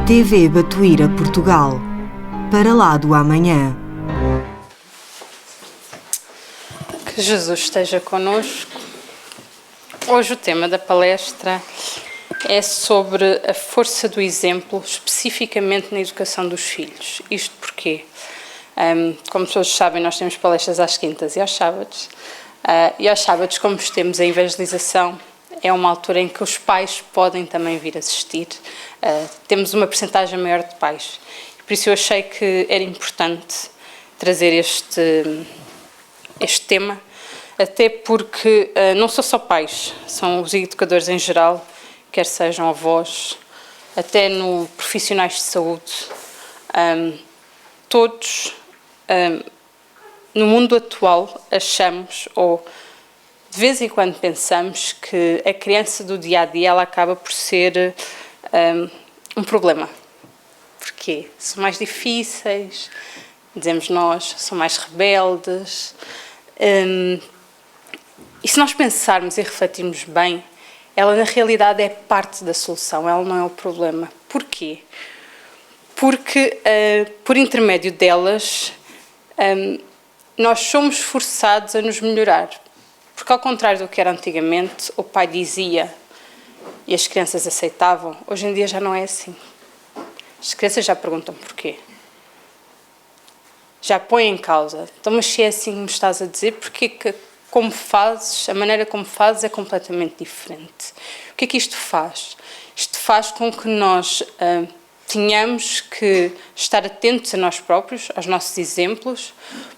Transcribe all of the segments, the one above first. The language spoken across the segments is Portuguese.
TV Batuíra Portugal. Para lá do amanhã. Que Jesus esteja connosco. Hoje o tema da palestra é sobre a força do exemplo, especificamente na educação dos filhos. Isto porque, como todos sabem, nós temos palestras às quintas e aos sábados. E aos sábados, como temos a evangelização, é uma altura em que os pais podem também vir assistir. Temos uma percentagem maior de pais. Por isso eu achei que era importante trazer este tema, até porque não são só pais, são os educadores em geral, quer sejam avós, até no profissionais de saúde, todos no mundo atual achamos, ou de vez em quando pensamos, que a criança do dia-a-dia ela acaba por ser um problema. Porquê? São mais difíceis, dizemos nós, são mais rebeldes. E se nós pensarmos e refletirmos bem, ela na realidade é parte da solução, ela não é o problema. Porquê? Porque por intermédio delas nós somos forçados a nos melhorar. Porque ao contrário do que era antigamente, o pai dizia e as crianças aceitavam, hoje em dia já não é assim. As crianças já perguntam porquê. Já põem em causa. Então, mas se é assim que me estás a dizer, porquê que como fazes, a maneira como fazes é completamente diferente? O que é que isto faz? Isto faz com que nós tenhamos que estar atentos a nós próprios, aos nossos exemplos,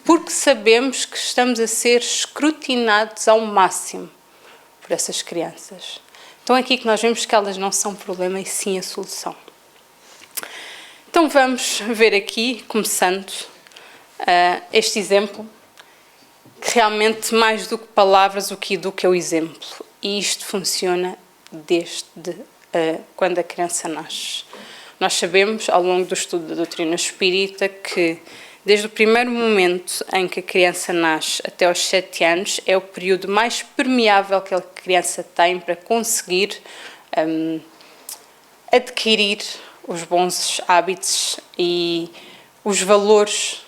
porque sabemos que estamos a ser escrutinados ao máximo por essas crianças. Então é aqui que nós vemos que elas não são o problema e sim a solução. Então vamos ver aqui, começando, este exemplo, que realmente mais do que palavras o que educa é o exemplo. E isto funciona desde quando a criança nasce. Nós sabemos, ao longo do estudo da doutrina espírita, que desde o primeiro momento em que a criança nasce até aos 7 anos é o período mais permeável que a criança tem para conseguir adquirir os bons hábitos e os valores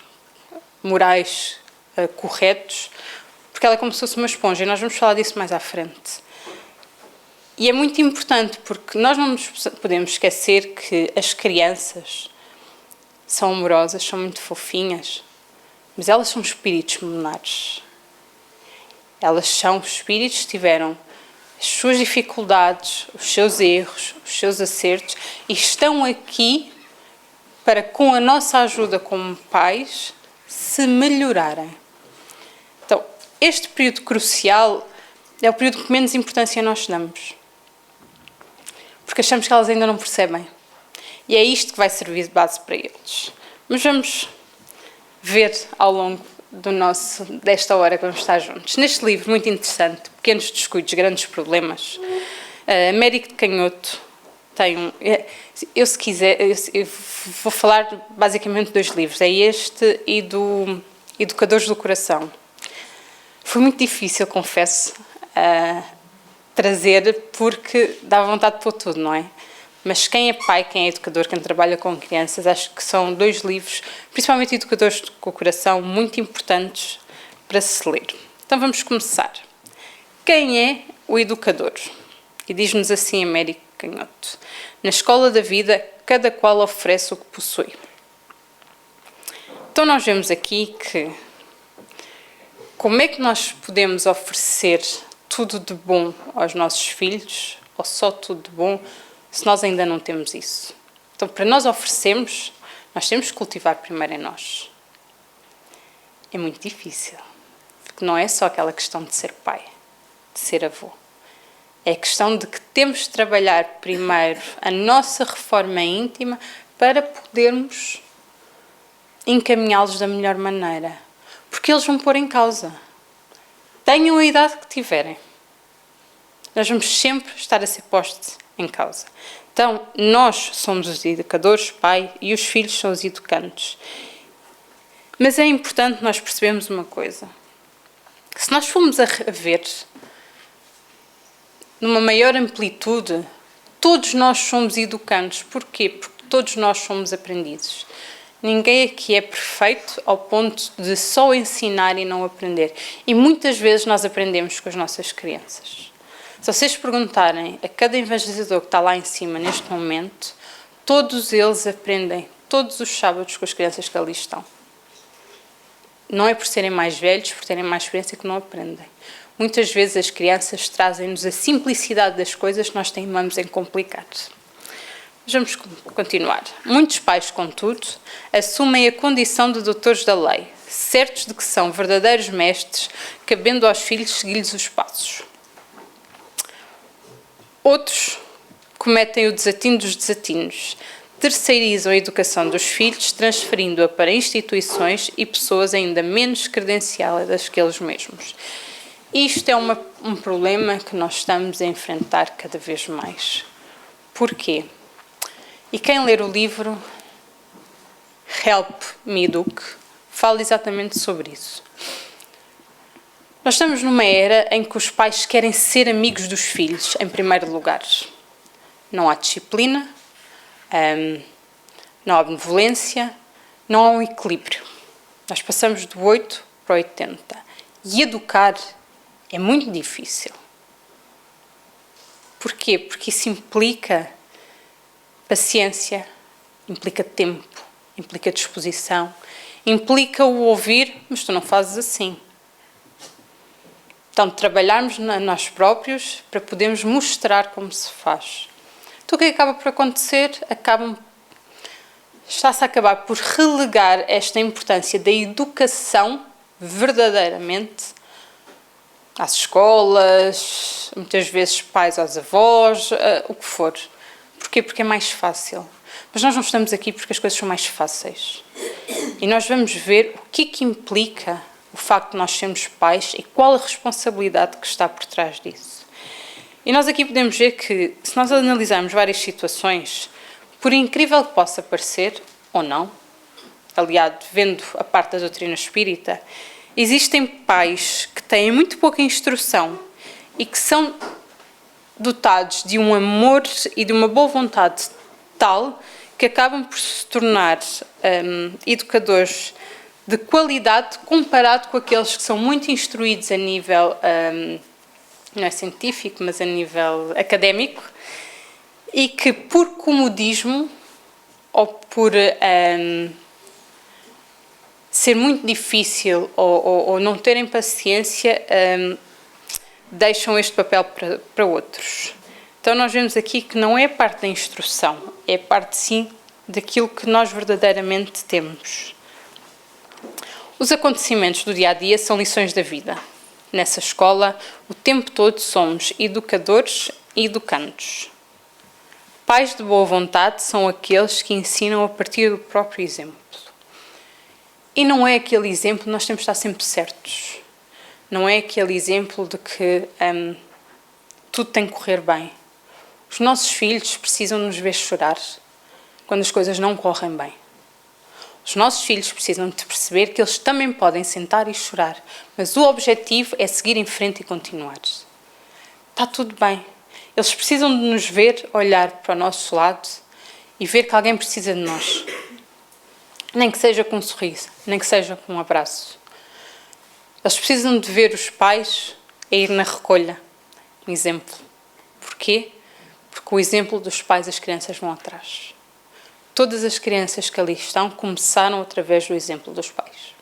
morais corretos, porque ela é como se fosse uma esponja, e nós vamos falar disso mais à frente. E é muito importante, porque nós não nos podemos esquecer que as crianças são amorosas, são muito fofinhas, mas elas são espíritos milenares. Elas são espíritos que tiveram as suas dificuldades, os seus erros, os seus acertos, e estão aqui para, com a nossa ajuda como pais, se melhorarem. Então, este período crucial é o período que menos importância nós damos, porque achamos que elas ainda não percebem. E é isto que vai servir de base para eles. Mas vamos ver ao longo desta hora que vamos estar juntos. Neste livro muito interessante, Pequenos Descuidos, Grandes Problemas, Américo de Canhoto tem eu se quiser, eu vou falar basicamente de 2 livros, é este e do Educadores do Coração. Foi muito difícil, confesso, trazer, porque dá vontade de pôr tudo, não é? Mas quem é pai, quem é educador, quem trabalha com crianças, acho que são 2 livros, principalmente Educadores do Coração, muito importantes para se ler. Então vamos começar. Quem é o educador? E diz-nos assim Américo Canhoto: na escola da vida, cada qual oferece o que possui. Então nós vemos aqui que como é que nós podemos oferecer tudo de bom aos nossos filhos, ou só tudo de bom, se nós ainda não temos isso? Então, para nós oferecermos, nós temos que cultivar primeiro em nós. É muito difícil, porque não é só aquela questão de ser pai, de ser avô. É a questão de que temos de trabalhar primeiro a nossa reforma íntima para podermos encaminhá-los da melhor maneira. Porque eles vão pôr em causa. Tenham a idade que tiverem. Nós vamos sempre estar a ser postos em causa. Então, nós somos os educadores, pai, e os filhos são os educantes. Mas é importante nós percebermos uma coisa. Se nós formos a ver numa maior amplitude, todos nós somos educantes. Porquê? Porque todos nós somos aprendizes. Ninguém aqui é perfeito ao ponto de só ensinar e não aprender. E muitas vezes nós aprendemos com as nossas crianças. Se vocês perguntarem a cada evangelizador que está lá em cima neste momento, todos eles aprendem todos os sábados com as crianças que ali estão. Não é por serem mais velhos, por terem mais experiência que não aprendem. Muitas vezes as crianças trazem-nos a simplicidade das coisas que nós teimamos em complicar. Mas vamos continuar. Muitos pais, contudo, assumem a condição de doutores da lei, certos de que são verdadeiros mestres, cabendo aos filhos seguir-lhes os passos. Outros cometem o desatino dos desatinos, terceirizam a educação dos filhos, transferindo-a para instituições e pessoas ainda menos credenciadas que eles mesmos. Isto é um problema que nós estamos a enfrentar cada vez mais. Porquê? E quem ler o livro Help Me Eduque fala exatamente sobre isso. Nós estamos numa era em que os pais querem ser amigos dos filhos, em primeiro lugar. Não há disciplina, não há benevolência, não há um equilíbrio. Nós passamos do 8 para o 80. E educar é muito difícil. Porquê? Porque isso implica paciência, implica tempo, implica disposição, implica o ouvir, mas tu não fazes assim. Então, trabalharmos nós próprios para podermos mostrar como se faz. Então, o que acaba por acontecer? Está-se a acabar por relegar esta importância da educação verdadeiramente às escolas, muitas vezes pais aos avós, o que for. Porquê? Porque é mais fácil. Mas nós não estamos aqui porque as coisas são mais fáceis. E nós vamos ver o que implica o facto de nós sermos pais e qual a responsabilidade que está por trás disso. E nós aqui podemos ver que, se nós analisarmos várias situações, por incrível que possa parecer, ou não, aliado, vendo a parte da doutrina espírita, existem pais que têm muito pouca instrução e que são dotados de um amor e de uma boa vontade tal que acabam por se tornar educadores de qualidade comparado com aqueles que são muito instruídos a nível, não é científico, mas a nível académico, e que por comodismo ou por ser muito difícil ou não terem paciência, deixam este papel para outros. Então nós vemos aqui que não é a parte da instrução, é a parte sim daquilo que nós verdadeiramente temos. Os acontecimentos do dia-a-dia são lições da vida. Nessa escola, o tempo todo somos educadores e educandos. Pais de boa vontade são aqueles que ensinam a partir do próprio exemplo. E não é aquele exemplo de nós temos de estar sempre certos. Não é aquele exemplo de que tudo tem que correr bem. Os nossos filhos precisam nos ver chorar quando as coisas não correm bem. Os nossos filhos precisam de perceber que eles também podem sentar e chorar, mas o objetivo é seguir em frente e continuar. Está tudo bem. Eles precisam de nos ver, olhar para o nosso lado e ver que alguém precisa de nós. Nem que seja com um sorriso, nem que seja com um abraço. Eles precisam de ver os pais a ir na recolha. Um exemplo. Porquê? Porque o exemplo dos pais as crianças vão atrás. Todas as crianças que ali estão começaram através do exemplo dos pais.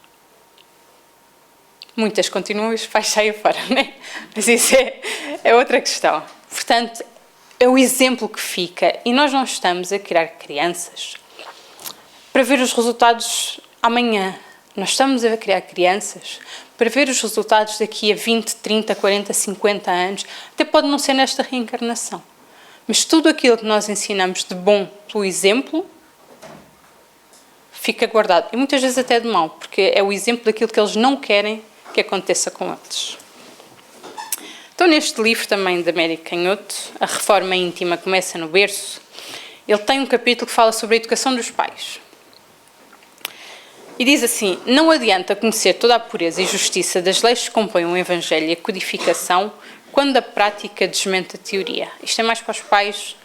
Muitas continuam e os pais saem fora, não é? Mas isso é outra questão. Portanto, é o exemplo que fica. E nós não estamos a criar crianças para ver os resultados amanhã. Nós estamos a criar crianças para ver os resultados daqui a 20, 30, 40, 50 anos. Até pode não ser nesta reencarnação. Mas tudo aquilo que nós ensinamos de bom pelo exemplo fica guardado. E muitas vezes até de mau, porque é o exemplo daquilo que eles não querem que aconteça com eles. Então, neste livro também de Américo Canhoto, A Reforma Íntima Começa no Berço, ele tem um capítulo que fala sobre a educação dos pais. E diz assim: não adianta conhecer toda a pureza e justiça das leis que compõem o Evangelho e a codificação quando a prática desmente a teoria. Isto é mais para os pais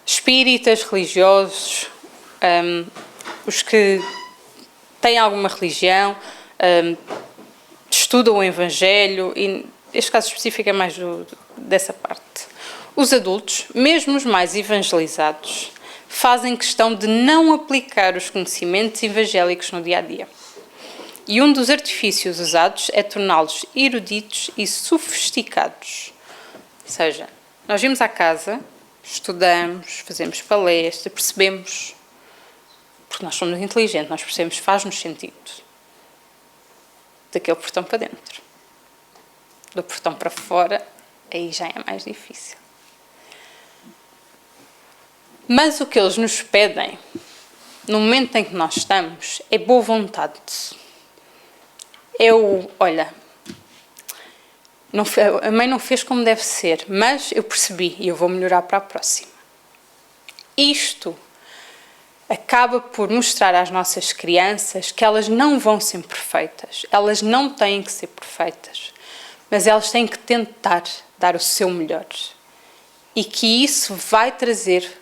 espíritas, religiosos, os que têm alguma religião, estudam o Evangelho, e este caso específico é mais dessa parte. Os adultos, mesmo os mais evangelizados, fazem questão de não aplicar os conhecimentos evangélicos no dia-a-dia. E um dos artifícios usados é torná-los eruditos e sofisticados. Ou seja, nós vimos à casa, estudamos, fazemos palestra, percebemos, porque nós somos inteligentes, nós percebemos, faz-nos sentido. Daquele portão para dentro. Do portão para fora, aí já é mais difícil. Mas o que eles nos pedem, no momento em que nós estamos, é boa vontade. Olha, a mãe não fez como deve ser, mas eu percebi e eu vou melhorar para a próxima. Isto acaba por mostrar às nossas crianças que elas não vão ser perfeitas, elas não têm que ser perfeitas, mas elas têm que tentar dar o seu melhor e que isso vai trazer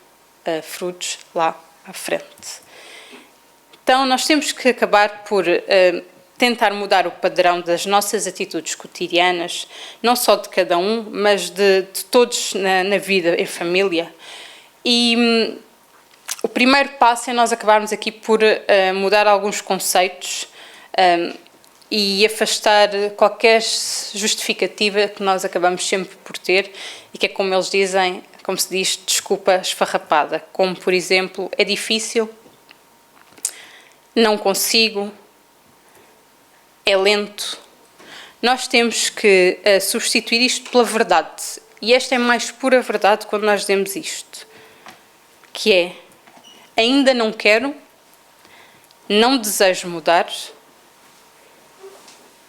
frutos lá à frente. Então nós temos que acabar por tentar mudar o padrão das nossas atitudes cotidianas, não só de cada um, mas de todos na vida, em família. E o primeiro passo é nós acabarmos aqui por mudar alguns conceitos e afastar qualquer justificativa que nós acabamos sempre por ter e que é como eles dizem, como se diz, desculpa esfarrapada, como por exemplo, é difícil, não consigo, é lento. Nós temos que substituir isto pela verdade. E esta é mais pura verdade quando nós dizemos isto. Que é, ainda não quero, não desejo mudar.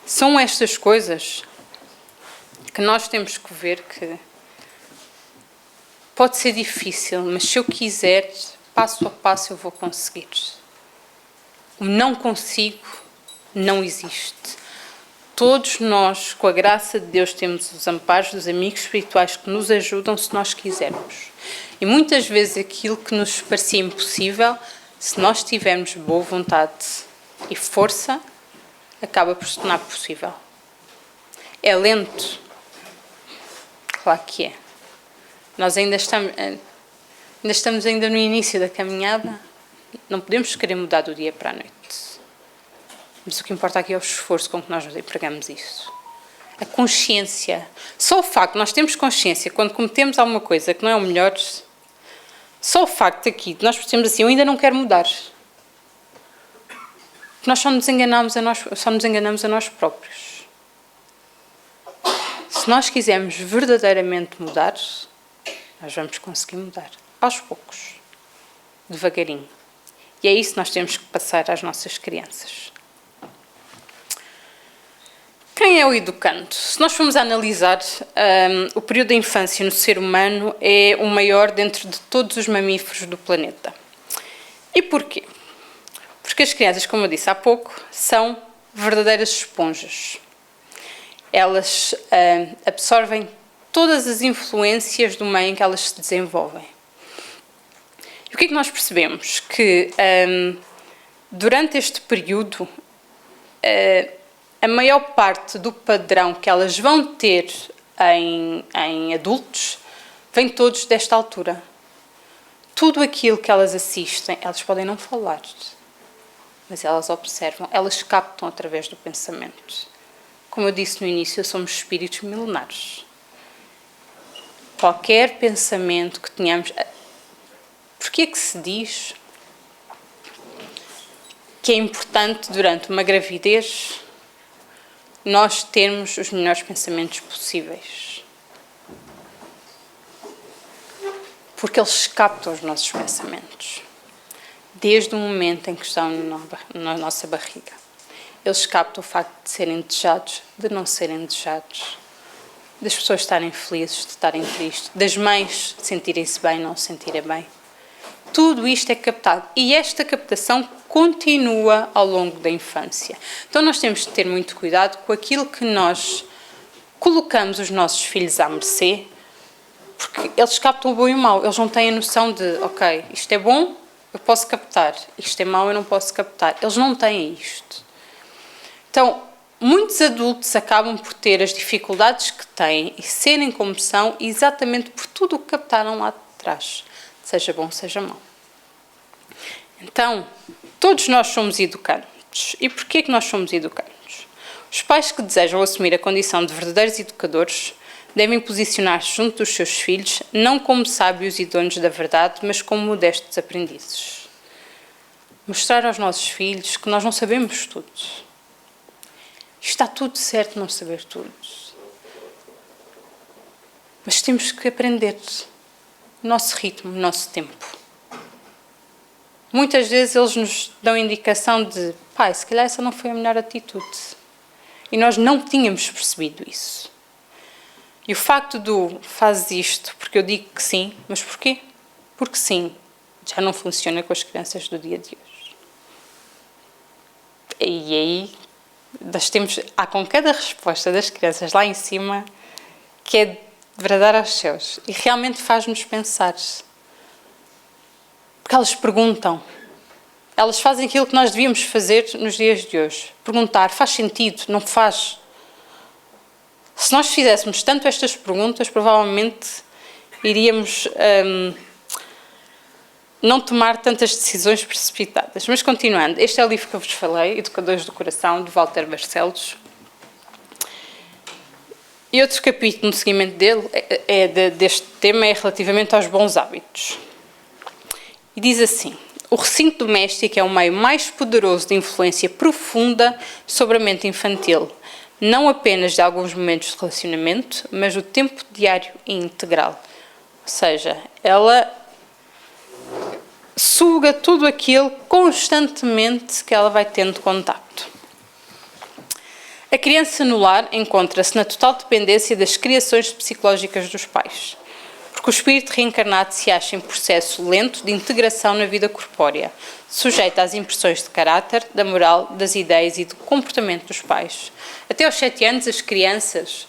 São estas coisas que nós temos que ver que pode ser difícil, mas se eu quiser, passo a passo eu vou conseguir. O não consigo não existe. Todos nós, com a graça de Deus, temos os amparos dos amigos espirituais que nos ajudam se nós quisermos. E muitas vezes aquilo que nos parecia impossível, se nós tivermos boa vontade e força, acaba por se tornar possível. É lento? Claro que é. Nós ainda estamos no início da caminhada, não podemos querer mudar do dia para a noite. Mas o que importa aqui é o esforço com que nós empregamos isso. A consciência. Só o facto de nós termos consciência quando cometemos alguma coisa que não é o melhor, só o facto aqui de nós percebemos assim, eu ainda não quero mudar. Nós só nos enganamos a nós próprios. Se nós quisermos verdadeiramente mudar, nós vamos conseguir mudar. Aos poucos. Devagarinho. E é isso que nós temos que passar às nossas crianças. Quem é o educando? Se nós formos analisar, o período da infância no ser humano é o maior dentro de todos os mamíferos do planeta. E porquê? Porque as crianças, como eu disse há pouco, são verdadeiras esponjas. Elas absorvem todas as influências do meio em que elas se desenvolvem. E o que é que nós percebemos? Que durante este período, a maior parte do padrão que elas vão ter em adultos vem todos desta altura. Tudo aquilo que elas assistem, elas podem não falar, mas elas observam, elas captam através do pensamento. Como eu disse no início, somos espíritos milenares. Qualquer pensamento que tenhamos... Porquê é que se diz que é importante durante uma gravidez nós termos os melhores pensamentos possíveis? Porque eles captam os nossos pensamentos. Desde o momento em que estão na nossa barriga. Eles captam o facto de serem desejados, de não serem desejados. Das pessoas estarem felizes, de estarem tristes. Das mães sentirem-se bem, não se sentirem bem. Tudo isto é captado. E esta captação continua ao longo da infância. Então nós temos de ter muito cuidado com aquilo que nós colocamos os nossos filhos à mercê, Porque eles captam o bom e o mau. Eles não têm a noção de, ok, isto é bom, eu posso captar. Isto é mau, eu não posso captar. Eles não têm isto. Então, muitos adultos acabam por ter as dificuldades que têm e serem como são exatamente por tudo o que captaram lá de trás. Seja bom, seja mau. Então, todos nós somos educandos. E porquê é que nós somos educandos? Os pais que desejam assumir a condição de verdadeiros educadores devem posicionar-se junto dos seus filhos, não como sábios e donos da verdade, mas como modestos aprendizes. Mostrar aos nossos filhos que nós não sabemos tudo. Está tudo certo não saber tudo. Mas temos que aprender o nosso ritmo, o nosso tempo. Muitas vezes eles nos dão indicação de, pai, se calhar essa não foi a melhor atitude. E nós não tínhamos percebido isso. E o facto do faz isto porque eu digo que sim, mas porquê? Porque sim, já não funciona com as crianças do dia de hoje. E aí, há com cada resposta das crianças lá em cima que é de bradar aos céus. E realmente faz-nos pensar. Porque elas perguntam. Elas fazem aquilo que nós devíamos fazer nos dias de hoje. Perguntar, faz sentido? Não faz? Se nós fizéssemos tanto estas perguntas, provavelmente iríamos não tomar tantas decisões precipitadas. Mas continuando, este é o livro que eu vos falei, Educadores do Coração, de Walter Barcelos. E outro capítulo no seguimento dele, deste tema, é relativamente aos bons hábitos. E diz assim: o recinto doméstico é o meio mais poderoso de influência profunda sobre a mente infantil, não apenas de alguns momentos de relacionamento, mas do tempo diário e integral. Ou seja, ela suga tudo aquilo constantemente que ela vai tendo contacto. A criança no lar encontra-se na total dependência das criações psicológicas dos pais, porque o espírito reencarnado se acha em processo lento de integração na vida corpórea, sujeito às impressões de caráter, da moral, das ideias e do comportamento dos pais. Até aos 7 anos, as crianças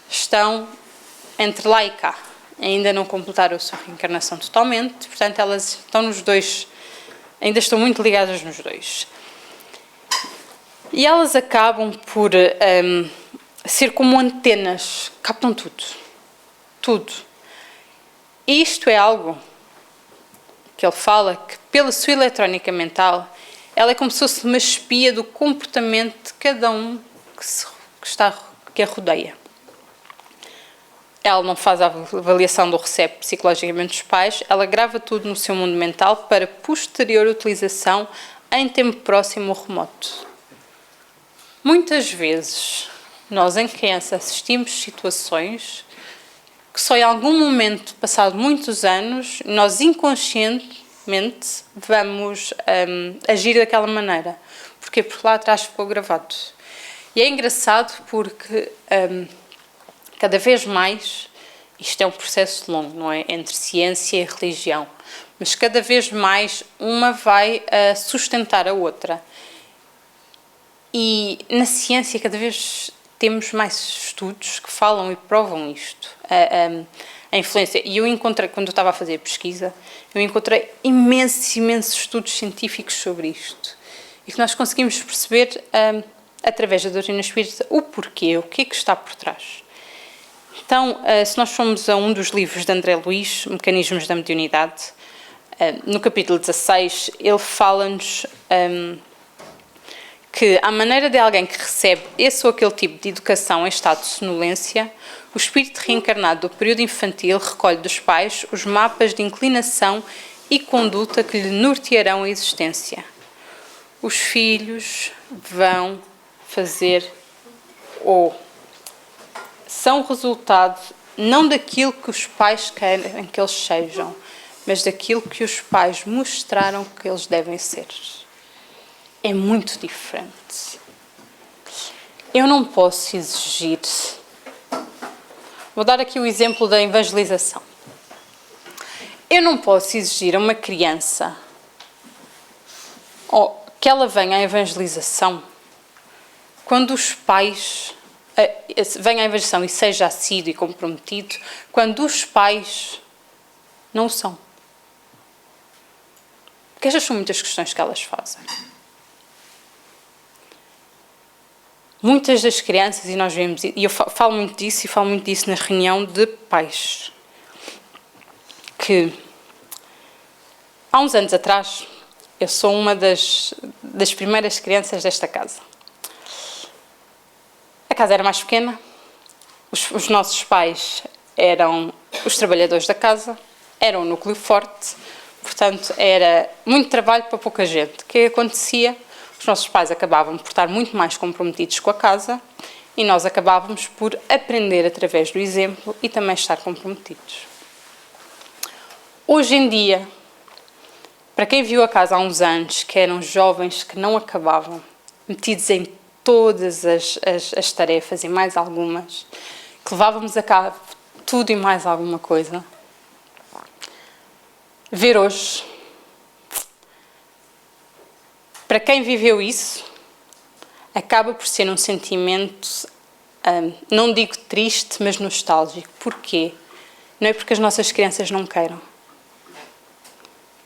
estão entre lá e cá. Ainda não completaram a sua reencarnação totalmente, portanto, elas estão nos dois, ainda estão muito ligadas nos dois. E elas acabam por ser como antenas, captam tudo. Tudo. Isto é algo que ele fala que, pela sua eletrónica mental, ela é como se fosse uma espia do comportamento de cada um que a rodeia. Ela não faz a avaliação do recebe psicologicamente dos pais, ela grava tudo no seu mundo mental para posterior utilização em tempo próximo ou remoto. Muitas vezes, nós em criança assistimos situações que só em algum momento, passado muitos anos, nós inconscientemente vamos agir daquela maneira. Porquê? Porque lá atrás ficou gravado. E é engraçado porque cada vez mais, isto é um processo longo, não é? Entre ciência e religião, mas cada vez mais uma vai sustentar a outra. E na ciência cada vez temos mais estudos que falam e provam isto, a influência. E eu encontrei, quando eu estava a fazer a pesquisa, eu encontrei imensos estudos científicos sobre isto. E que nós conseguimos perceber, através da doutrina espírita, o porquê, o que é que está por trás. Então, se nós formos a um dos livros de André Luiz, Mecanismos da Mediunidade, no capítulo 16, ele fala-nos que, à maneira de alguém que recebe esse ou aquele tipo de educação em estado de sonolência, o espírito reencarnado do período infantil recolhe dos pais os mapas de inclinação e conduta que lhe nortearão a existência. Os filhos vão fazer ou são resultado não daquilo que os pais querem que eles sejam, mas daquilo que os pais mostraram que eles devem ser. É muito diferente. Eu não posso exigir. Vou dar aqui o exemplo da evangelização. Eu não posso exigir a uma criança que ela venha à evangelização quando os pais venha à evangelização e seja assíduo e comprometido quando os pais não o são? Porque estas são muitas questões que elas fazem. Muitas das crianças, e nós vemos, e eu falo muito disso na reunião de pais, que há uns anos atrás, eu sou uma das primeiras crianças desta casa. A casa era mais pequena, os nossos pais eram os trabalhadores da casa, eram um núcleo forte, portanto era muito trabalho para pouca gente. O que acontecia? Os nossos pais acabavam por estar muito mais comprometidos com a casa e nós acabávamos por aprender através do exemplo e também estar comprometidos. Hoje em dia, para quem viu a casa há uns anos, que eram jovens que não acabavam, metidos em todas as tarefas e mais algumas, que levávamos a cabo tudo e mais alguma coisa, ver hoje, para quem viveu isso, acaba por ser um sentimento, não digo triste, mas nostálgico. Porquê? Não é porque as nossas crianças não queiram.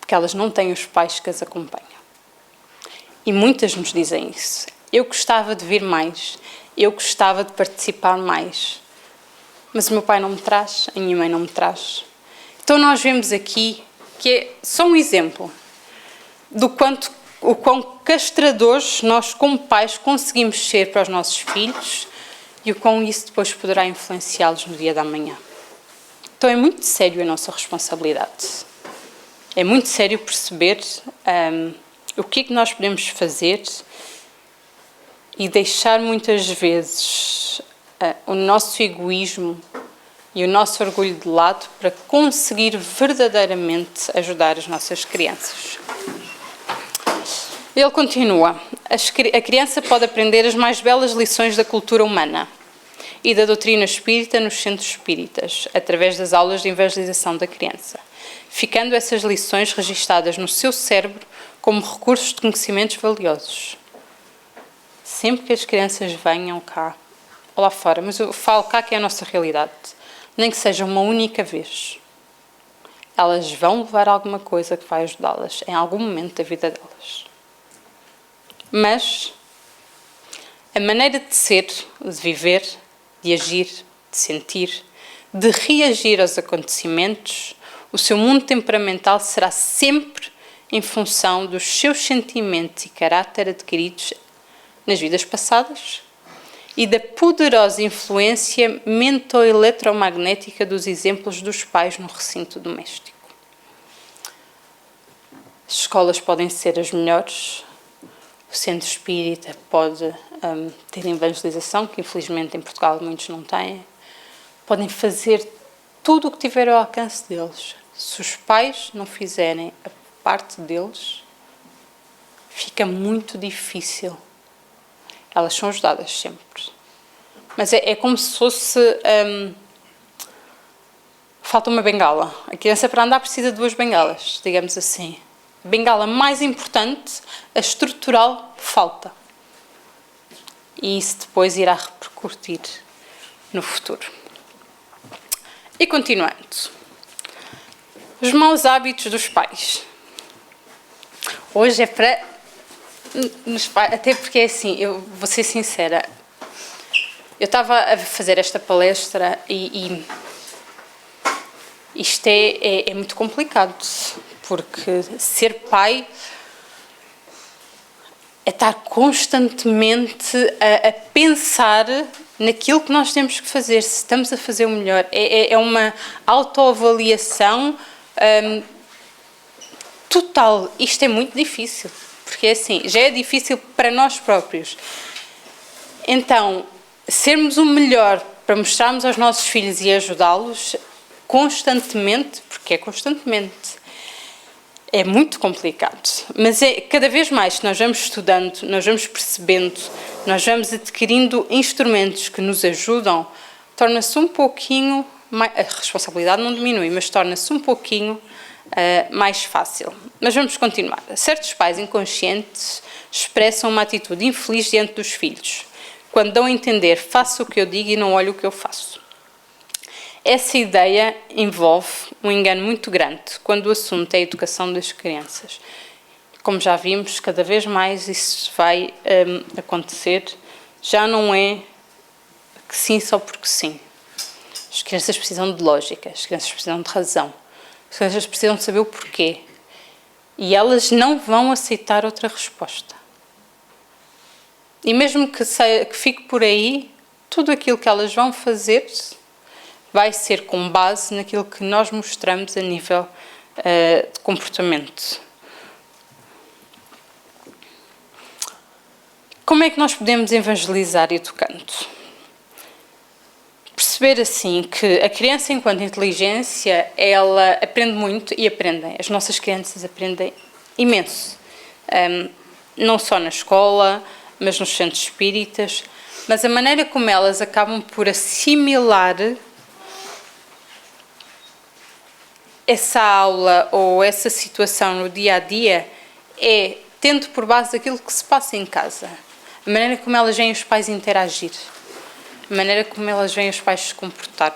Porque elas não têm os pais que as acompanham. E muitas nos dizem isso. Eu gostava de vir mais, eu gostava de participar mais, mas o meu pai não me traz, a minha mãe não me traz. Então nós vemos aqui que é só um exemplo do o quão castradores nós como pais conseguimos ser para os nossos filhos e o quão isso depois poderá influenciá-los no dia da manhã. Então é muito sério a nossa responsabilidade. É muito sério perceber o que é que nós podemos fazer e deixar muitas vezes o nosso egoísmo e o nosso orgulho de lado para conseguir verdadeiramente ajudar as nossas crianças. Ele continua: a criança pode aprender as mais belas lições da cultura humana e da doutrina espírita nos centros espíritas, através das aulas de evangelização da criança, ficando essas lições registadas no seu cérebro como recursos de conhecimentos valiosos. Sempre que as crianças venham cá, ou lá fora, mas eu falo cá que é a nossa realidade, nem que seja uma única vez, elas vão levar alguma coisa que vai ajudá-las em algum momento da vida delas. Mas a maneira de ser, de viver, de agir, de sentir, de reagir aos acontecimentos, o seu mundo temperamental será sempre em função dos seus sentimentos e caráter adquiridos nas vidas passadas e da poderosa influência mento-eletromagnética dos exemplos dos pais no recinto doméstico. As escolas podem ser as melhores, o centro espírita pode ter evangelização, que infelizmente em Portugal muitos não têm, podem fazer tudo o que tiver ao alcance deles. Se os pais não fizerem a parte deles, fica muito difícil. Elas são ajudadas sempre. Mas é como se fosse... falta uma bengala. A criança para andar precisa de 2 bengalas, digamos assim. A bengala mais importante, a estrutural, falta. E isso depois irá repercutir no futuro. E continuando. Os maus hábitos dos pais. Hoje é para... Até porque é assim, eu vou ser sincera. Eu estava a fazer esta palestra e isto é muito complicado, porque ser pai é estar constantemente a pensar naquilo que nós temos que fazer, se estamos a fazer o melhor. É uma autoavaliação total. Isto é muito difícil, porque assim, já é difícil para nós próprios. Então, sermos o melhor para mostrarmos aos nossos filhos e ajudá-los constantemente, porque é constantemente, é muito complicado. Mas cada vez mais que nós vamos estudando, nós vamos percebendo, nós vamos adquirindo instrumentos que nos ajudam, torna-se um pouquinho mais, a responsabilidade não diminui, mas torna-se um pouquinho mais fácil. Mas vamos continuar. Certos pais inconscientes expressam uma atitude infeliz diante dos filhos, quando dão a entender faço o que eu digo e não olho o que eu faço. Essa ideia envolve um engano muito grande quando o assunto é a educação das crianças. Como já vimos, cada vez mais isso vai acontecer. Já não é que sim só porque sim. As crianças precisam de lógica, as crianças precisam de razão, as crianças precisam de saber o porquê. E elas não vão aceitar outra resposta. E mesmo que fique por aí, tudo aquilo que elas vão fazer vai ser com base naquilo que nós mostramos a nível de comportamento. Como é que nós podemos evangelizar educando? Perceber assim que a criança enquanto inteligência, ela aprende muito e aprendem. As nossas crianças aprendem imenso. Não só na escola, mas nos centros espíritas. Mas a maneira como elas acabam por assimilar essa aula ou essa situação no dia-a-dia é tendo por base aquilo que se passa em casa. A maneira como elas veem os pais interagir. A maneira como elas veem os pais se comportar,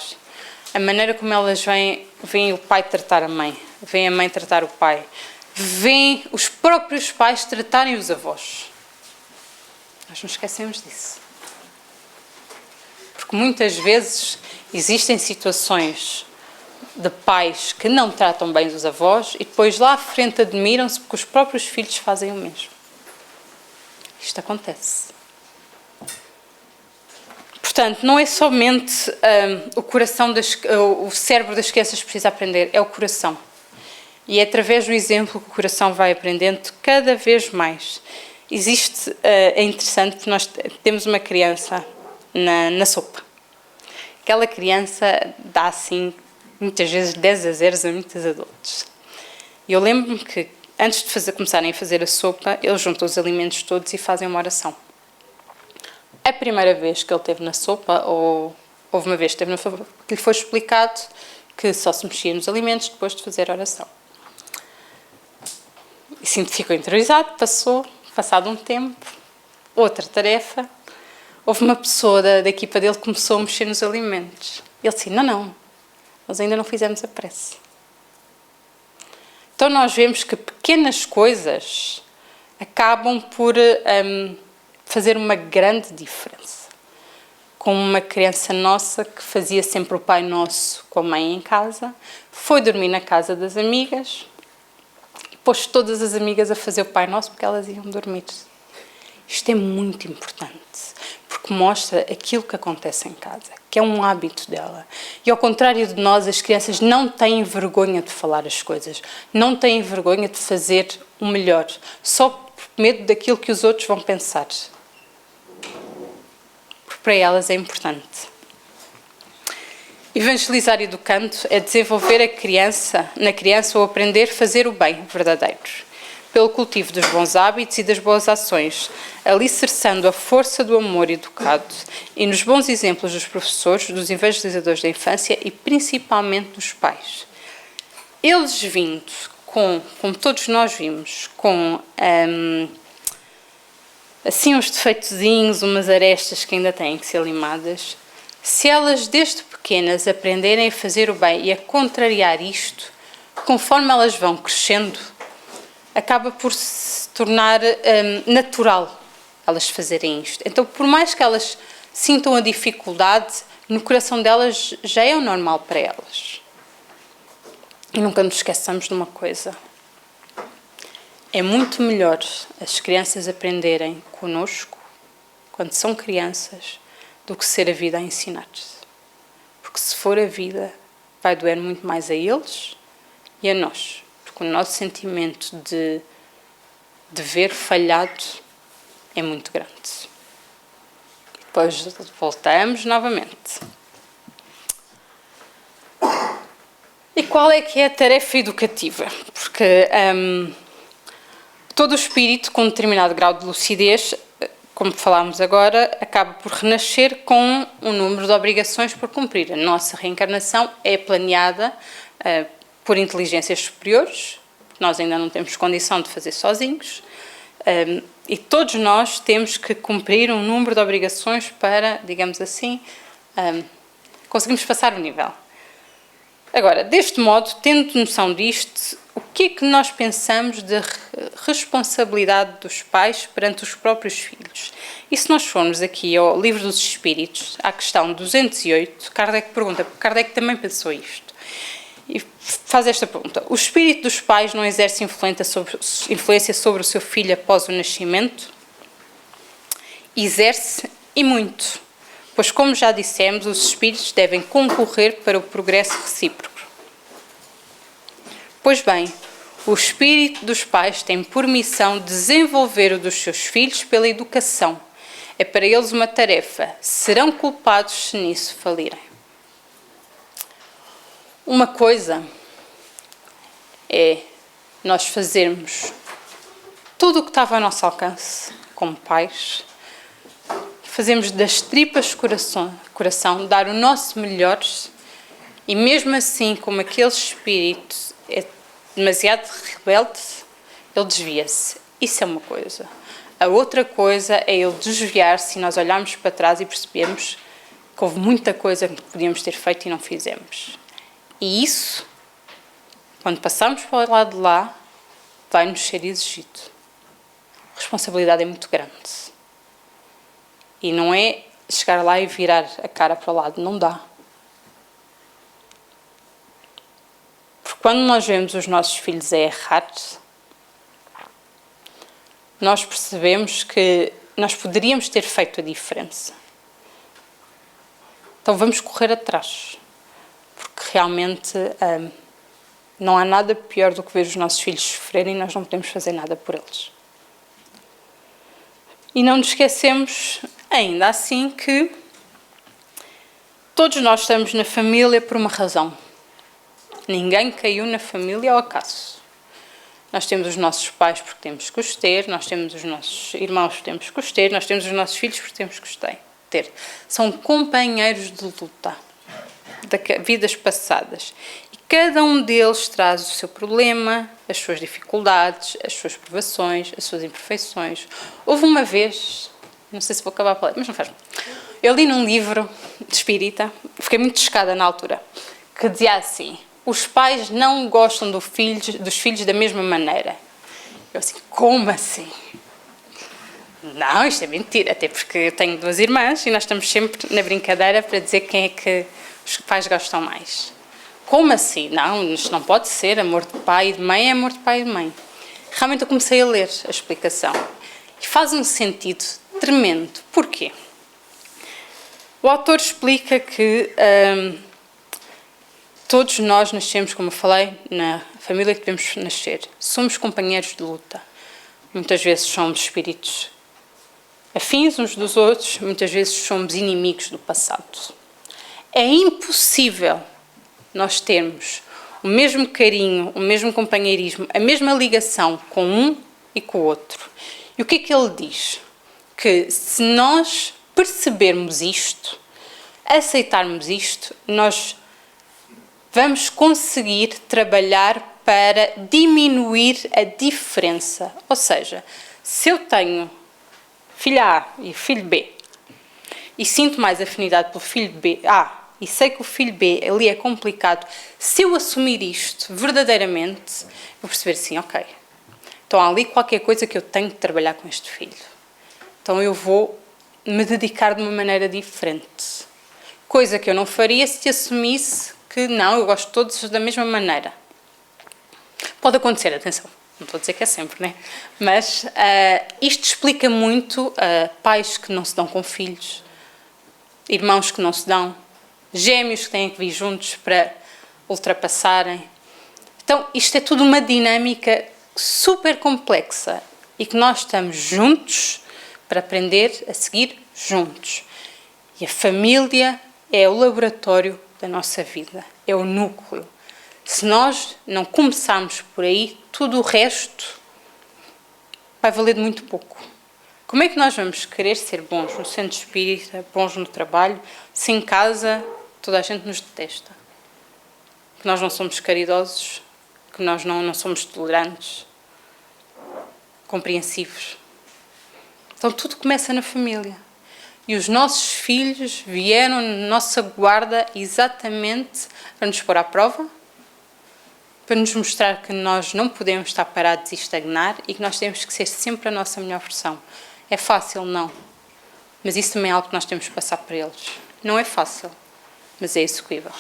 a maneira como elas veem o pai tratar a mãe, veem a mãe tratar o pai, veem os próprios pais tratarem os avós. Nós não esquecemos disso. Porque muitas vezes existem situações de pais que não tratam bem os avós e depois lá à frente admiram-se porque os próprios filhos fazem o mesmo. Isto acontece. Portanto, não é somente o cérebro das crianças que precisa aprender, é o coração. E é através do exemplo que o coração vai aprendendo cada vez mais. É interessante porque nós temos uma criança na sopa. Aquela criança dá assim, muitas vezes 10-0 a muitos adultos. E eu lembro-me que antes de começarem a fazer a sopa, eles juntam os alimentos todos e fazem uma oração. A primeira vez que ele esteve na sopa, ou houve uma vez que esteve na sopa, que lhe foi explicado que só se mexia nos alimentos depois de fazer a oração. E sim, ficou interiorizado, passado um tempo, outra tarefa, houve uma pessoa da equipa dele que começou a mexer nos alimentos. Ele disse, não, nós ainda não fizemos a prece. Então nós vemos que pequenas coisas acabam por fazer uma grande diferença. Como uma criança nossa que fazia sempre o Pai Nosso com a mãe em casa, foi dormir na casa das amigas, pôs todas as amigas a fazer o Pai Nosso porque elas iam dormir. Isto é muito importante, porque mostra aquilo que acontece em casa, que é um hábito dela. E ao contrário de nós, as crianças não têm vergonha de falar as coisas, não têm vergonha de fazer o melhor, só por medo daquilo que os outros vão pensar. Porque para elas é importante. Evangelizar educando é desenvolver na criança o aprender a fazer o bem verdadeiro, pelo cultivo dos bons hábitos e das boas ações, alicerçando a força do amor educado e nos bons exemplos dos professores, dos evangelizadores da infância e principalmente dos pais. Eles vindo como todos nós vimos, com assim uns defeitozinhos, umas arestas que ainda têm que ser limadas, se elas desde pequenas aprenderem a fazer o bem e a contrariar isto, conforme elas vão crescendo, acaba por se tornar natural elas fazerem isto. Então, por mais que elas sintam a dificuldade, no coração delas já é o normal para elas. E nunca nos esqueçamos de uma coisa. É muito melhor as crianças aprenderem connosco, quando são crianças, do que ser a vida a ensinar-se. Porque se for a vida, vai doer muito mais a eles e a nós. Porque o nosso sentimento de ver falhado é muito grande. Depois voltamos novamente. E qual é que é a tarefa educativa? Porque todo o espírito com um determinado grau de lucidez, como falámos agora, acaba por renascer com um número de obrigações por cumprir. A nossa reencarnação é planeada por inteligências superiores, nós ainda não temos condição de fazer sozinhos, E todos nós temos que cumprir um número de obrigações para, digamos assim, conseguirmos passar o nível. Agora, deste modo, tendo noção disto, o que é que nós pensamos da responsabilidade dos pais perante os próprios filhos? E se nós formos aqui ao Livro dos Espíritos, à questão 208, Kardec pergunta, porque Kardec também pensou isto, e faz esta pergunta: o espírito dos pais não exerce influência sobre o seu filho após o nascimento? Exerce, e muito, pois, como já dissemos, os espíritos devem concorrer para o progresso recíproco. Pois bem, o espírito dos pais tem por missão desenvolver o dos seus filhos pela educação. É para eles uma tarefa. Serão culpados se nisso falirem. Uma coisa é nós fazermos tudo o que estava ao nosso alcance, como pais, fazemos das tripas coração, dar o nosso melhor, e mesmo assim, como aquele espírito é demasiado rebelde, ele desvia-se. Isso é uma coisa. A outra coisa é ele desviar-se e nós olharmos para trás e percebemos que houve muita coisa que podíamos ter feito e não fizemos. E isso, quando passarmos para o lado de lá, vai-nos ser exigido. A responsabilidade é muito grande. E não é chegar lá e virar a cara para o lado. Não dá. Porque quando nós vemos os nossos filhos a errar, nós percebemos que nós poderíamos ter feito a diferença. Então vamos correr atrás. Porque realmente não há nada pior do que ver os nossos filhos sofrerem e nós não podemos fazer nada por eles. E não nos esquecemos, ainda assim, que todos nós estamos na família por uma razão. Ninguém caiu na família ao acaso. Nós temos os nossos pais porque temos que os ter, nós temos os nossos irmãos porque temos que os ter, nós temos os nossos filhos porque temos que os ter. São companheiros de luta de vidas passadas. E cada um deles traz o seu problema, as suas dificuldades, as suas provações, as suas imperfeições. Houve uma vez, não sei se vou acabar a falar, mas não faz mal. Eu li num livro de espírita, fiquei muito chocada na altura, que dizia assim: os pais não gostam dos filhos da mesma maneira. Eu assim, como assim? Não, isto é mentira, até porque eu tenho 2 irmãs e nós estamos sempre na brincadeira para dizer quem é que os pais gostam mais. Como assim? Não, isto não pode ser. Amor de pai e de mãe é amor de pai e de mãe. Realmente eu comecei a ler a explicação e faz um sentido tremendo. Porquê? O autor explica que todos nós nascemos, como eu falei, na família que devemos nascer. Somos companheiros de luta. Muitas vezes somos espíritos afins uns dos outros, muitas vezes somos inimigos do passado. É impossível nós termos o mesmo carinho, o mesmo companheirismo, a mesma ligação com um e com o outro. E o que é que ele diz? Que se nós percebermos isto, aceitarmos isto, nós vamos conseguir trabalhar para diminuir a diferença. Ou seja, se eu tenho filho A e filho B e sinto mais afinidade pelo filho A e sei que o filho B ali é complicado, se eu assumir isto verdadeiramente, vou perceber assim, ok, então há ali qualquer coisa que eu tenho de trabalhar com este filho. Então eu vou me dedicar de uma maneira diferente. Coisa que eu não faria se assumisse que não, eu gosto de todos da mesma maneira. Pode acontecer, atenção, não estou a dizer que é sempre, né? Mas isto explica muito pais que não se dão com filhos, irmãos que não se dão, gêmeos que têm que vir juntos para ultrapassarem. Então, isto é tudo uma dinâmica super complexa e que nós estamos juntos para aprender a seguir juntos. E a família é o laboratório da nossa vida, é o núcleo. Se nós não começarmos por aí, tudo o resto vai valer de muito pouco. Como é que nós vamos querer ser bons no centro espírita, bons no trabalho, se em casa toda a gente nos detesta? Que nós não somos caridosos, que nós não somos tolerantes, compreensivos. Então tudo começa na família. E os nossos filhos vieram na nossa guarda exatamente para nos pôr à prova, para nos mostrar que nós não podemos estar parados e estagnar e que nós temos que ser sempre a nossa melhor versão. É fácil? Não. Mas isso também é algo que nós temos que passar para eles. Não é fácil, mas é execuível.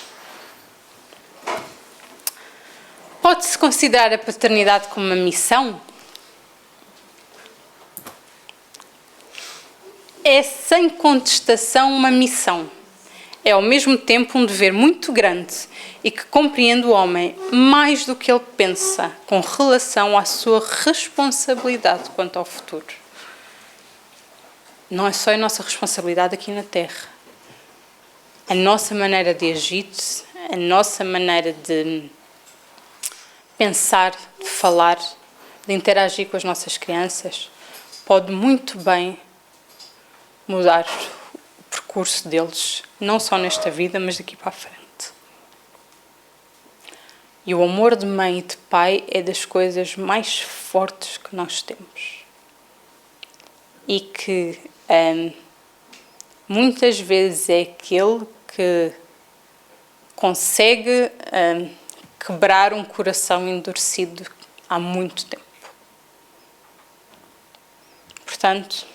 Pode-se considerar a paternidade como uma missão? É sem contestação uma missão. É ao mesmo tempo um dever muito grande e que compreende o homem mais do que ele pensa com relação à sua responsabilidade quanto ao futuro. Não é só a nossa responsabilidade aqui na Terra. A nossa maneira de agir, a nossa maneira de pensar, de falar, de interagir com as nossas crianças, pode muito bem mudar o percurso deles, não só nesta vida, mas daqui para a frente. E o amor de mãe e de pai é das coisas mais fortes que nós temos. E que muitas vezes é aquele que consegue quebrar um coração endurecido há muito tempo. Portanto,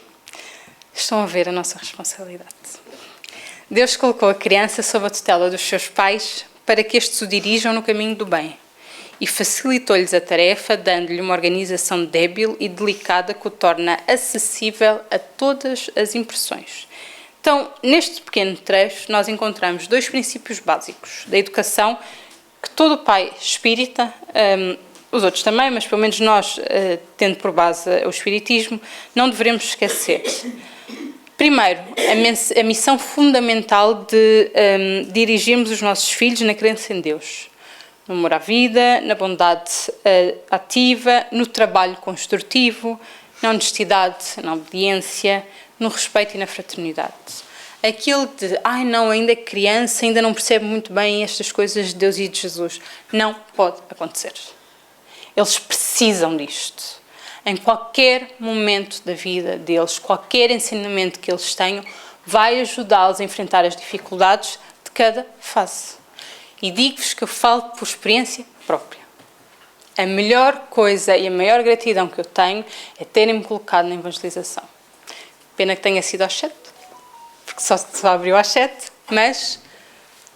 estão a ver a nossa responsabilidade. Deus colocou a criança sob a tutela dos seus pais para que estes o dirijam no caminho do bem e facilitou-lhes a tarefa, dando-lhe uma organização débil e delicada que o torna acessível a todas as impressões. Então, neste pequeno trecho, nós encontramos dois princípios básicos da educação que todo pai espírita, os outros também, mas pelo menos nós, tendo por base o espiritismo, não devemos esquecer. Primeiro, a missão fundamental de dirigirmos os nossos filhos na crença em Deus, no amor à vida, na bondade ativa, no trabalho construtivo, na honestidade, na obediência, no respeito e na fraternidade. Aquilo de, não, ainda é criança, ainda não percebe muito bem estas coisas de Deus e de Jesus. Não pode acontecer. Eles precisam disto. Em qualquer momento da vida deles, qualquer ensinamento que eles tenham, vai ajudá-los a enfrentar as dificuldades de cada fase. E digo-vos que eu falo por experiência própria. A melhor coisa e a maior gratidão que eu tenho é terem-me colocado na evangelização. Pena que tenha sido aos 7, porque só abriu às 7, mas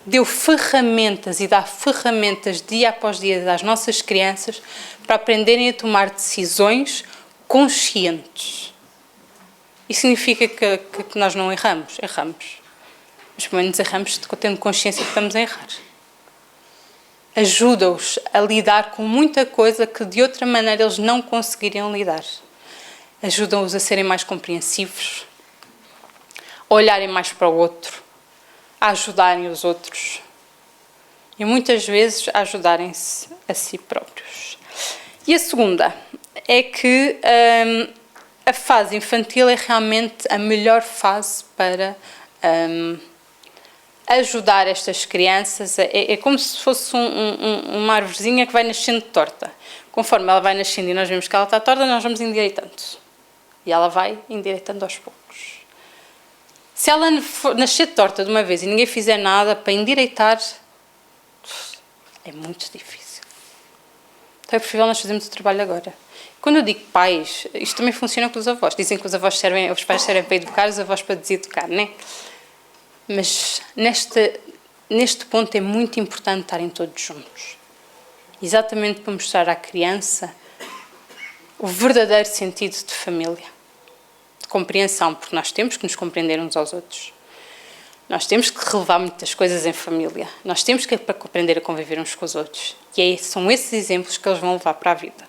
deu ferramentas e dá ferramentas dia após dia às nossas crianças para aprenderem a tomar decisões conscientes. Isso significa que nós não erramos. Erramos. Mas pelo menos erramos tendo consciência que estamos a errar. Ajuda-os a lidar com muita coisa que de outra maneira eles não conseguiriam lidar. Ajudam-os a serem mais compreensivos, a olharem mais para o outro, a ajudarem os outros e muitas vezes a ajudarem-se a si próprios. E a segunda é que a fase infantil é realmente a melhor fase para ajudar estas crianças. É como se fosse uma arvorezinha que vai nascendo torta. Conforme ela vai nascendo e nós vemos que ela está torta, nós vamos endireitando. E ela vai endireitando aos poucos. Se ela nascer torta de uma vez e ninguém fizer nada para endireitar, é muito difícil. Então é preferível nós fazermos o trabalho agora. Quando eu digo pais, isto também funciona com os avós. Dizem que os pais servem para educar, os avós para deseducar, não é? Mas neste ponto é muito importante estarem todos juntos. Exatamente para mostrar à criança o verdadeiro sentido de família. De compreensão, porque nós temos que nos compreender uns aos outros. Nós temos que relevar muitas coisas em família. Nós temos que aprender a conviver uns com os outros. E são esses exemplos que eles vão levar para a vida.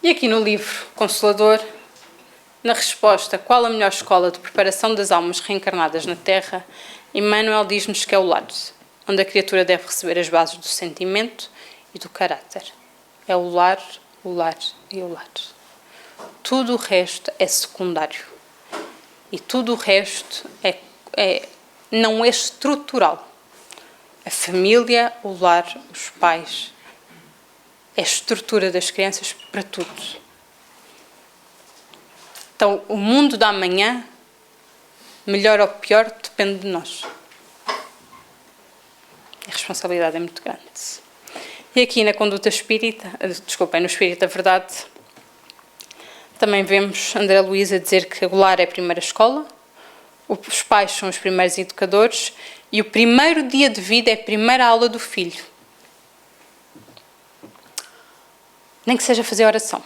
E aqui no livro Consolador, na resposta qual a melhor escola de preparação das almas reencarnadas na Terra, Emmanuel diz-nos que é o lar, onde a criatura deve receber as bases do sentimento e do caráter. É o lar e o lar. Tudo o resto é secundário. E tudo o resto não é estrutural. A família, o lar, os pais, é a estrutura das crianças para tudo. Então, o mundo da amanhã, melhor ou pior, depende de nós. A responsabilidade é muito grande. E aqui na conduta espírita, no espírito da verdade, também vemos André Luiz a dizer que o lar é a primeira escola, os pais são os primeiros educadores e o primeiro dia de vida é a primeira aula do filho. Nem que seja fazer oração,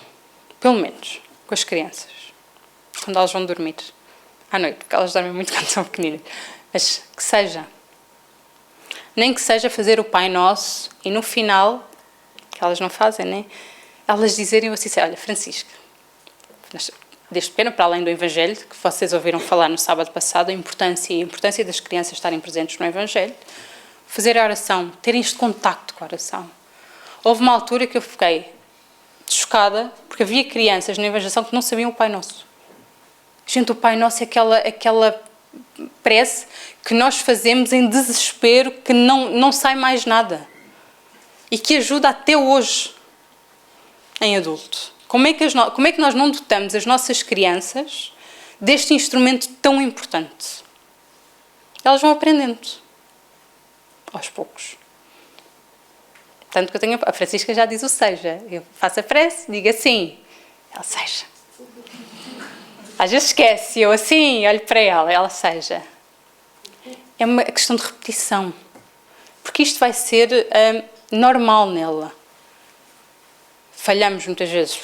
pelo menos, com as crianças, quando elas vão dormir à noite, porque elas dormem muito quando são pequeninas, mas que seja. Nem que seja fazer o Pai Nosso e no final, que elas não fazem, né? Elas dizerem assim, olha, Francisca, desde pequena, para além do Evangelho, que vocês ouviram falar no sábado passado, a importância das crianças estarem presentes no Evangelho, fazer a oração, terem este contacto com a oração. Houve uma altura que eu fiquei chocada, porque havia crianças na evangelização que não sabiam o Pai Nosso. Gente, o Pai Nosso é aquela prece que nós fazemos em desespero, que não sai mais nada. E que ajuda até hoje, em adulto. Como é que nós não dotamos as nossas crianças deste instrumento tão importante? Elas vão aprendendo, aos poucos. Tanto que a Francisca já diz o seja. Eu faço a prece, digo assim, ela seja. Às vezes esquece, eu assim, olho para ela seja. É uma questão de repetição. Porque isto vai ser normal nela. Falhamos muitas vezes,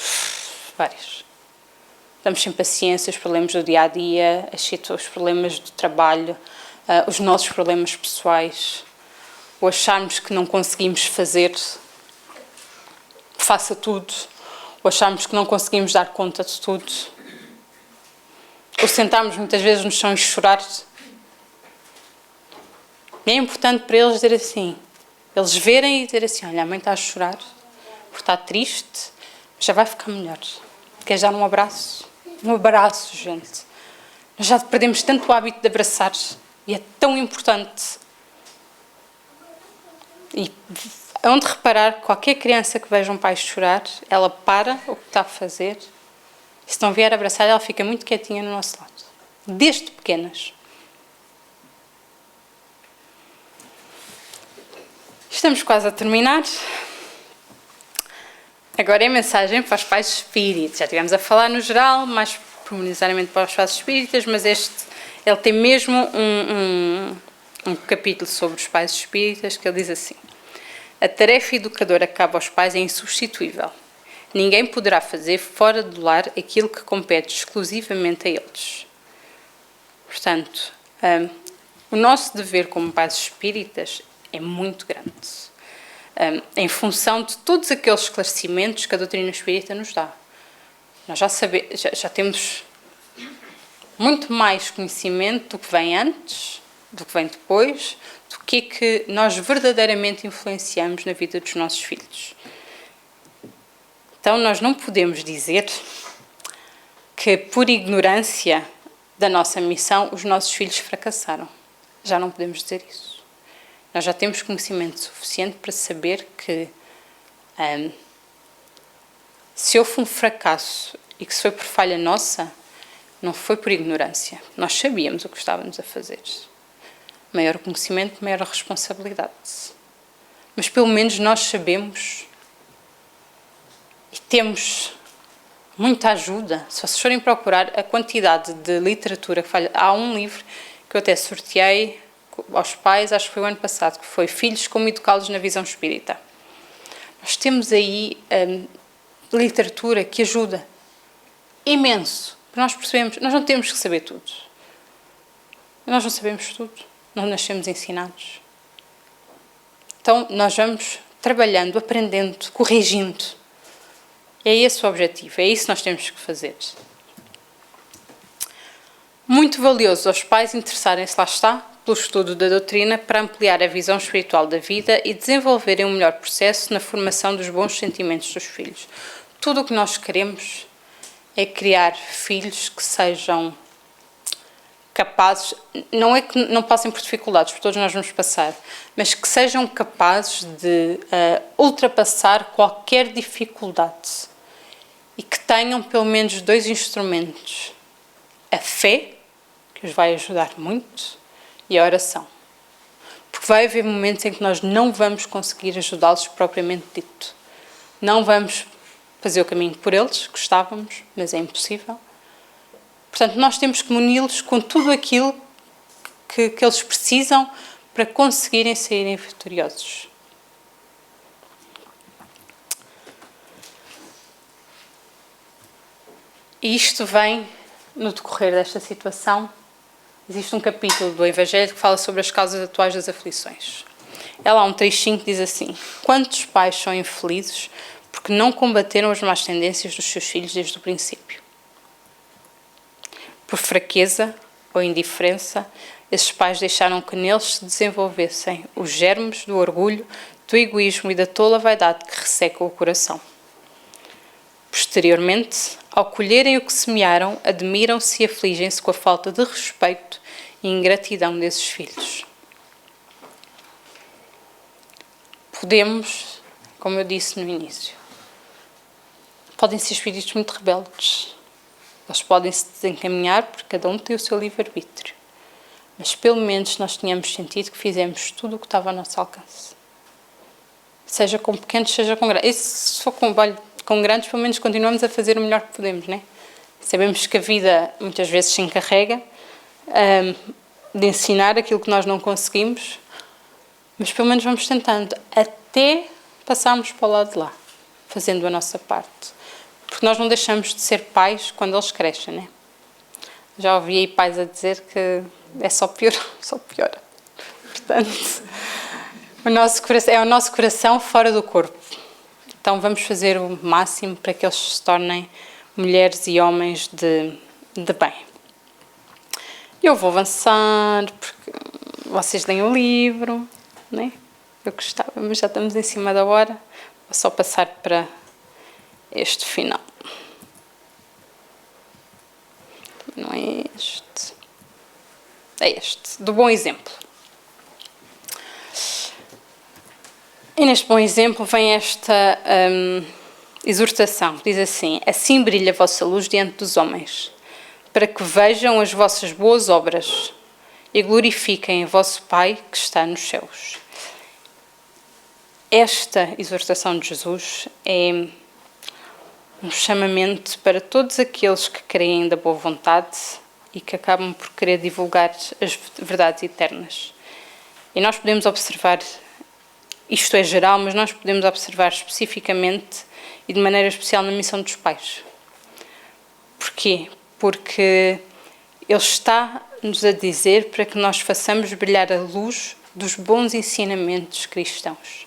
várias. Estamos sem paciência, os problemas do dia-a-dia, os problemas do trabalho, os nossos problemas pessoais, ou acharmos que não conseguimos fazer, faça tudo, ou acharmos que não conseguimos dar conta de tudo, ou sentarmos muitas vezes no chão e chorar. E é importante para eles dizer assim, eles verem e dizer assim, olha, a mãe está a chorar, porque está triste, mas já vai ficar melhor. Queres dar um abraço? Um abraço, gente. Nós já perdemos tanto o hábito de abraçar e é tão importante. E onde reparar, qualquer criança que veja um pai chorar, ela para o que está a fazer. E se não vier abraçar, ela fica muito quietinha no nosso lado. Desde pequenas. Estamos quase a terminar. Agora é a mensagem para os pais espíritas. Já estivemos a falar no geral, mais pormenorizadamente para os pais espíritas, mas ele tem mesmo um capítulo sobre os pais espíritas que ele diz assim: a tarefa educadora que cabe aos pais é insubstituível. Ninguém poderá fazer fora do lar aquilo que compete exclusivamente a eles. Portanto, o nosso dever como pais espíritas é muito grande. Em função de todos aqueles esclarecimentos que a doutrina espírita nos dá. Nós já temos muito mais conhecimento do que vem antes, do que vem depois, do que é que nós verdadeiramente influenciamos na vida dos nossos filhos. Então, nós não podemos dizer que, por ignorância da nossa missão, os nossos filhos fracassaram. Já não podemos dizer isso. Nós já temos conhecimento suficiente para saber que se houve um fracasso e que se foi por falha nossa, não foi por ignorância. Nós sabíamos o que estávamos a fazer. Maior conhecimento, maior responsabilidade. Mas pelo menos nós sabemos e temos muita ajuda. Se vocês forem procurar a quantidade de literatura que falha, há um livro que eu até sorteei aos pais, acho que foi o ano passado, que foi Filhos, como educá-los na visão espírita. Nós temos aí literatura que ajuda imenso. Nós percebemos, nós não temos que saber tudo. Nós não sabemos tudo. Não nascemos ensinados. Então, nós vamos trabalhando, aprendendo, corrigindo. É esse o objetivo, é isso que nós temos que fazer. Muito valioso aos pais interessarem-se, lá está, pelo estudo da doutrina para ampliar a visão espiritual da vida e desenvolverem um melhor processo na formação dos bons sentimentos dos filhos. Tudo o que nós queremos é criar filhos que sejam capazes, não é que não passem por dificuldades, porque todos nós vamos passar, mas que sejam capazes de ultrapassar qualquer dificuldade e que tenham pelo menos 2 instrumentos a fé, que os vai ajudar muito, e a oração. Porque vai haver momentos em que nós não vamos conseguir ajudá-los propriamente dito. Não vamos fazer o caminho por eles, gostávamos, mas é impossível. Portanto, nós temos que muni-los com tudo aquilo que eles precisam para conseguirem saírem vitoriosos. E isto vem, no decorrer desta situação, existe um capítulo do Evangelho que fala sobre as causas atuais das aflições. É lá um trechinho que diz assim: quantos pais são infelizes porque não combateram as más tendências dos seus filhos desde o princípio? Por fraqueza ou indiferença, esses pais deixaram que neles se desenvolvessem os germes do orgulho, do egoísmo e da tola vaidade que ressecam o coração. Posteriormente, ao colherem o que semearam, admiram-se e afligem-se com a falta de respeito e ingratidão desses filhos. Podemos, como eu disse no início, podem ser espíritos muito rebeldes. Eles podem se desencaminhar porque cada um tem o seu livre-arbítrio. Mas pelo menos nós tínhamos sentido que fizemos tudo o que estava ao nosso alcance. Seja com pequenos, seja com grandes. E se for com grandes, pelo menos continuamos a fazer o melhor que podemos, não é? Sabemos que a vida muitas vezes se encarrega de ensinar aquilo que nós não conseguimos, mas pelo menos vamos tentando até passarmos para o lado de lá, fazendo a nossa parte. Porque nós não deixamos de ser pais quando eles crescem, não é? Já ouvi aí pais a dizer que é só pior, só piora. Portanto, é o nosso coração fora do corpo. Então vamos fazer o máximo para que eles se tornem mulheres e homens de bem. Eu vou avançar, porque vocês leem o livro, né? Eu gostava, mas já estamos em cima da hora. Vou só passar para este final. Não é este. É este, do bom exemplo. E neste bom exemplo vem esta exortação. Diz assim: assim brilha a vossa luz diante dos homens, para que vejam as vossas boas obras e glorifiquem o vosso Pai que está nos céus. Esta exortação de Jesus é um chamamento para todos aqueles que creem da boa vontade e que acabam por querer divulgar as verdades eternas. E nós podemos observar, isto é geral, mas nós podemos observar especificamente e de maneira especial na missão dos pais. Porquê? Porque Ele está-nos a dizer para que nós façamos brilhar a luz dos bons ensinamentos cristãos,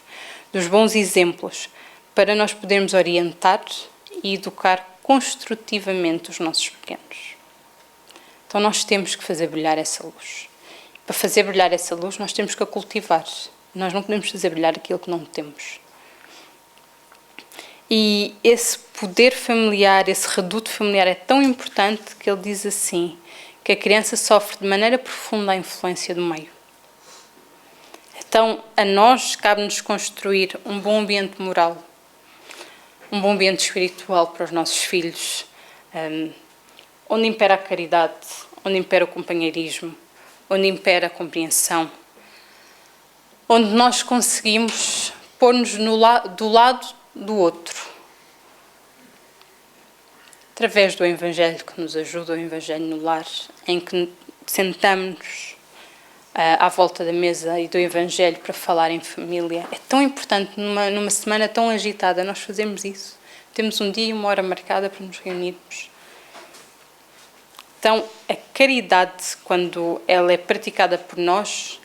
dos bons exemplos, para nós podermos orientar e educar construtivamente os nossos pequenos. Então nós temos que fazer brilhar essa luz. Para fazer brilhar essa luz, nós temos que a cultivar. Nós não podemos fazer brilhar aquilo que não temos. E esse poder familiar, esse reduto familiar é tão importante que ele diz assim, que a criança sofre de maneira profunda a influência do meio. Então, a nós cabe-nos construir um bom ambiente moral, um bom ambiente espiritual para os nossos filhos, onde impera a caridade, onde impera o companheirismo, onde impera a compreensão, onde nós conseguimos pôr-nos do lado do outro, através do Evangelho que nos ajuda, o Evangelho no lar, em que sentamos à volta da mesa e do Evangelho para falar em família. É tão importante numa semana tão agitada nós fazermos isso. Temos um dia e uma hora marcada para nos reunirmos. Então, a caridade, quando ela é praticada por nós,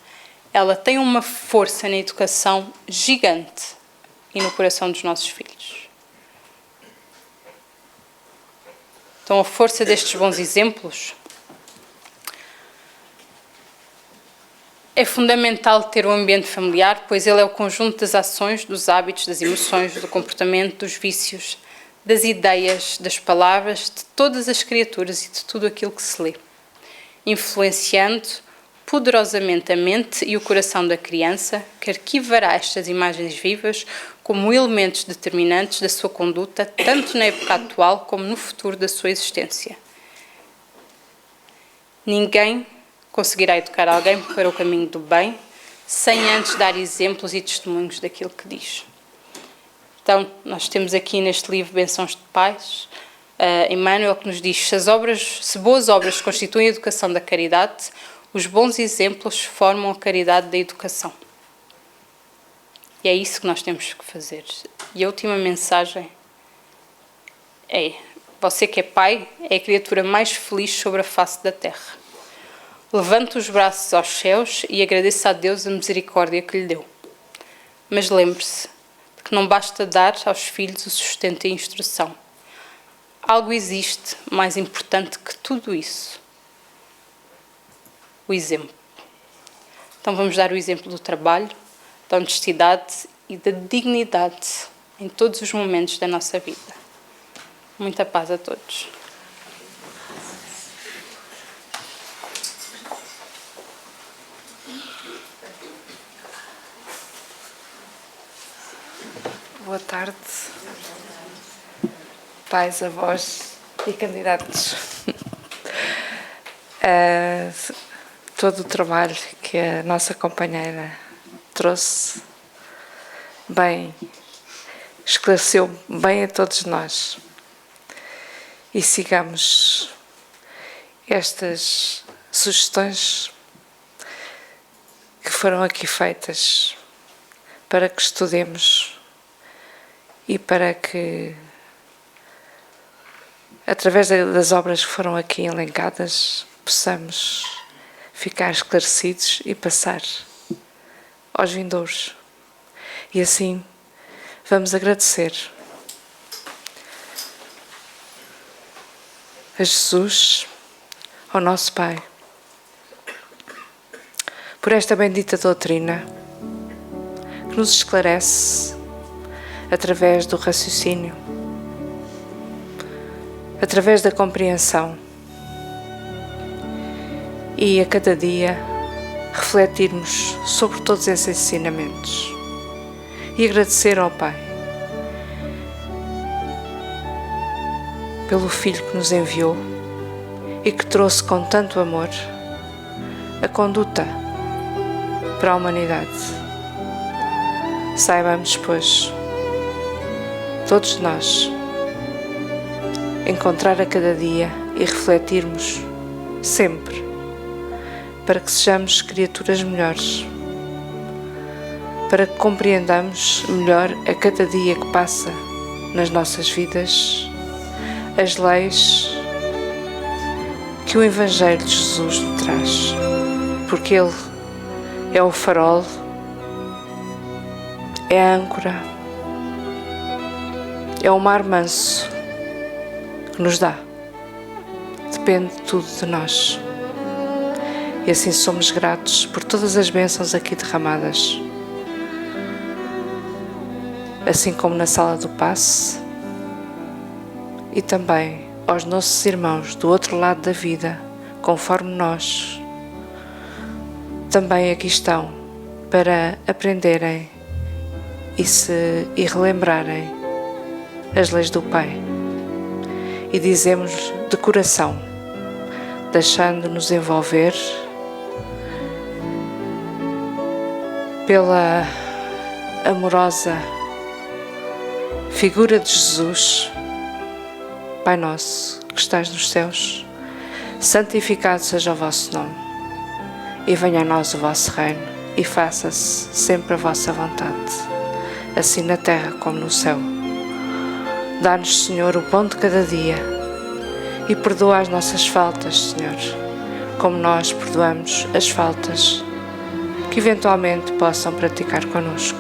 ela tem uma força na educação gigante e no coração dos nossos filhos. Então, a força destes bons exemplos é fundamental ter um ambiente familiar, pois ele é o conjunto das ações, dos hábitos, das emoções, do comportamento, dos vícios, das ideias, das palavras, de todas as criaturas e de tudo aquilo que se lê, influenciando poderosamente a mente e o coração da criança, que arquivará estas imagens vivas como elementos determinantes da sua conduta, tanto na época atual como no futuro da sua existência. Ninguém conseguirá educar alguém para o caminho do bem sem antes dar exemplos e testemunhos daquilo que diz. Então, nós temos aqui neste livro Bençãos de Pais, Emmanuel, que nos diz: se boas obras constituem a educação da caridade, os bons exemplos formam a caridade da educação. E é isso que nós temos que fazer. E a última mensagem é: você que é pai é a criatura mais feliz sobre a face da terra. Levante os braços aos céus e agradeça a Deus a misericórdia que lhe deu. Mas lembre-se de que não basta dar aos filhos o sustento e a instrução. Algo existe mais importante que tudo isso: o exemplo. Então vamos dar o exemplo do trabalho, da honestidade e da dignidade em todos os momentos da nossa vida. Muita paz a todos. Boa tarde, pais, avós e candidatos. Todo o trabalho que a nossa companheira trouxe bem, esclareceu bem a todos nós. E sigamos estas sugestões que foram aqui feitas para que estudemos e para que, através das obras que foram aqui elencadas, possamos ficar esclarecidos e passar aos vindouros. E assim vamos agradecer a Jesus, ao nosso Pai, por esta bendita doutrina que nos esclarece através do raciocínio, através da compreensão, e a cada dia refletirmos sobre todos esses ensinamentos e agradecer ao Pai pelo Filho que nos enviou e que trouxe com tanto amor a conduta para a humanidade. Saibamos, pois, todos nós, encontrar a cada dia e refletirmos sempre para que sejamos criaturas melhores, para que compreendamos melhor a cada dia que passa nas nossas vidas as leis que o Evangelho de Jesus nos traz, porque Ele é o farol, é a âncora, é o mar manso que nos dá. Depende tudo de nós. E assim somos gratos por todas as bênçãos aqui derramadas. Assim como na sala do passe, e também aos nossos irmãos do outro lado da vida, conforme nós, também aqui estão para aprenderem e relembrarem as leis do Pai. E dizemos de coração, deixando-nos envolver pela amorosa figura de Jesus: Pai nosso que estás nos céus, santificado seja o vosso nome, e venha a nós o vosso reino, e faça-se sempre a vossa vontade, assim na terra como no céu. Dá-nos, Senhor, o pão de cada dia, e perdoa as nossas faltas, Senhor, como nós perdoamos as faltas que eventualmente possam praticar connosco.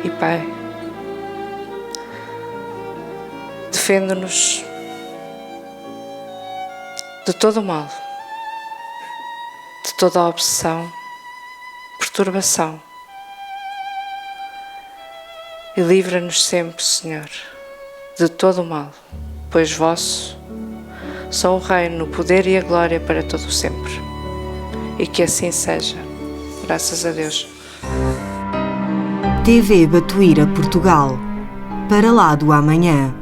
E Pai, defende-nos de todo o mal, de toda a obsessão, perturbação, e livra-nos sempre, Senhor, de todo o mal, pois vosso são o reino, o poder e a glória para todo o sempre. E que assim seja. Graças a Deus. TV Batuíra Portugal. Para lá do amanhã.